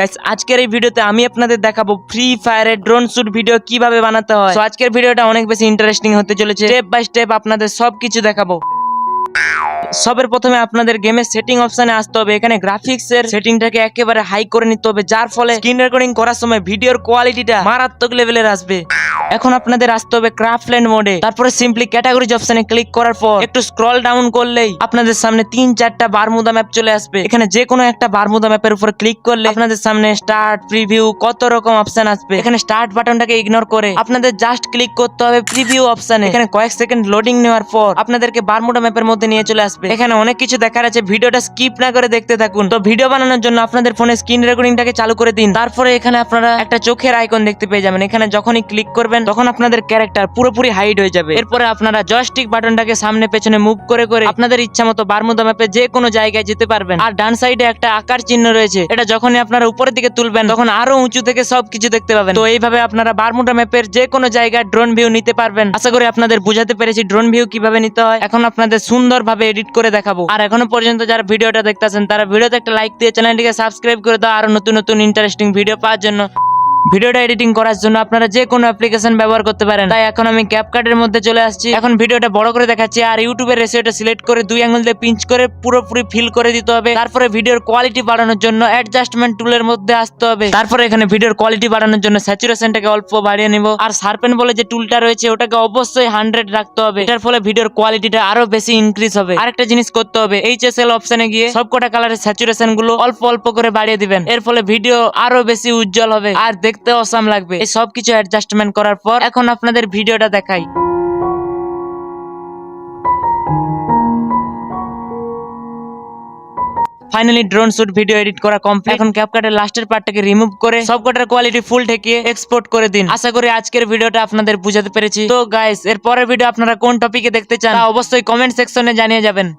Guys আজকের এই ভিডিওতে আমি আপনাদের দেখাবো ফ্রি ফায়ারের ড্রোন শুট ভিডিও কিভাবে বানাতে হয়। তো আজকের ভিডিওটা অনেক বেশি ইন্টারেস্টিং হতে চলেছে, স্টেপ বাই স্টেপ আপনাদের সবকিছু দেখাবো। সবের প্রথমে আপনাদের গেমের সেটিং অপশনে আসতে হবে। এখানে গ্রাফিক্স এর সেটিংটাকে একেবারে হাই করে নিতে হবে, যার ফলে স্ক্রিন রেকর্ডিং করার সময় ভিডিওর কোয়ালিটিটা মারাত্মক লেভেলের আসবে। এখন আপনাদের আসতে হবে ক্রাফটল্যান্ড মোডে, তারপরে সিম্পলি ক্যাটাগরিজ অপশনে ক্লিক করার পর একটু স্ক্রল ডাউন করলেই আপনাদের সামনে 3-4টা বারমুদা ম্যাপ চলে আসবে। এখানে যে কোনো একটা বারমুদা ম্যাপের উপর ক্লিক করলে আপনাদের সামনে স্টার্ট, প্রিভিউ, কত রকম অপশন আসবে। এখানে স্টার্ট বাটনটাকে ইগনোর করে আপনাদের জাস্ট ক্লিক করতে হবে প্রিভিউ অপশনে। এখানে কয়েক সেকেন্ড লোডিং নেওয়ার পর আপনাদেরকে বারমুদা ম্যাপের মধ্যে নিয়ে চলে আসবে। এখানে অনেক কিছু দেখার আছে, ভিডিওটা স্কিপ না করে দেখতে থাকুন। তো ভিডিও বানানোর জন্য আপনাদের ফোনে স্ক্রিন রেকর্ডিংটাকে চালু করে দিন। তারপরে এখানে আপনারা একটা চোখের আইকন দেখতে পেয়ে যাবেন। এখানে যখনই ক্লিক করবেন তখন আপনাদের ক্যারেক্টার পুরোপুরি হাইড হয়ে যাবে। এরপরে আপনারা জয়স্টিক বাটনটাকে সামনে পেছনে মুভ করে করে আপনাদের ইচ্ছা মতো বারমুদা ম্যাপে যে কোনো জায়গায় যেতে পারবেন। আর ডান সাইডে একটা আকার চিহ্ন রয়েছে, এটা যখনই আপনারা উপরের দিকে তুলবেন তখন আরো উঁচু থেকে সবকিছু দেখতে পাবেন। তো এইভাবে আপনারা বারমুদা ম্যাপের যে কোনো জায়গায় ড্রোন ভিউ নিতে পারবেন। আশা করি আপনাদের বুঝাতে পেরেছি ড্রোন ভিউ কিভাবে নিতে হয়। এখন আপনাদের সুন্দরভাবে এডিট করে দেখাবো। আর এখনো পর্যন্ত যারা ভিডিওটা দেখতেছেন তারা ভিডিওতে একটা লাইক দিয়ে চ্যানেলটিকে সাবস্ক্রাইব করে দাও আরো নতুন নতুন ইন্টারেস্টিং ভিডিও পাওয়ার জন্য। ভিডিওটা এডিটিং করার জন্য আপনারা যে কোনো অ্যাপ্লিকেশন ব্যবহার করতে পারেন। তাই এখন আমি ক্যাপকাটের মধ্যে চলে আসছি। এখন ভিডিওটা বড় করে দেখাচ্ছি আর ইউটিউবের রেশিওটা সিলেক্ট করে 2 আঙ্গুল দিয়ে পিঞ্চ করে পুরোপুরি ফিল করে দিতে হবে। তারপরে ভিডিওর কোয়ালিটি বাড়ানোর জন্য অ্যাডজাস্টমেন্ট টুলের মধ্যে আসতে হবে। তারপরে এখানে ভিডিওর কোয়ালিটি বাড়ানোর জন্য স্যাচুরেশনটাকে অল্প বাড়িয়ে নিব। আর শার্পেন বলে যে টুলটা রয়েছে ওটাকে অবশ্যই 100 রাখতে হবে। এটার ফলে ভিডিওর কোয়ালিটিটা আরো বেশি ইনক্রিজ হবে। আরেকটা জিনিস করতে হবে, HSL অপশনে গিয়ে সবকটা কালারের স্যাচুরেশন গুলো অল্প অল্প করে বাড়িয়ে দিবেন। এর ফলে ভিডিও আরো বেশি উজ্জ্বল হবে আর দেখতে অসাম লাগবে। এই সব কিছু অ্যাডজাস্টমেন্ট করার পর এখন আপনাদের ভিডিওটা দেখাই। Finally drone shoot video edit করা কমপ্লিট। এখন ক্যাপকাটের লাস্টের পার্টটাকে রিমুভ করে সবকটার কোয়ালিটি ফুল ঠেকিয়ে এক্সপোর্ট করে দিন। আশা করি আজকের ভিডিওটা আপনাদের বুঝাতে পেরেছি। তো গাইস এর পরের ভিডিও আপনারা কোন টপিকে দেখতে চান তা অবশ্যই কমেন্ট সেকশনে জানিয়ে যাবেন।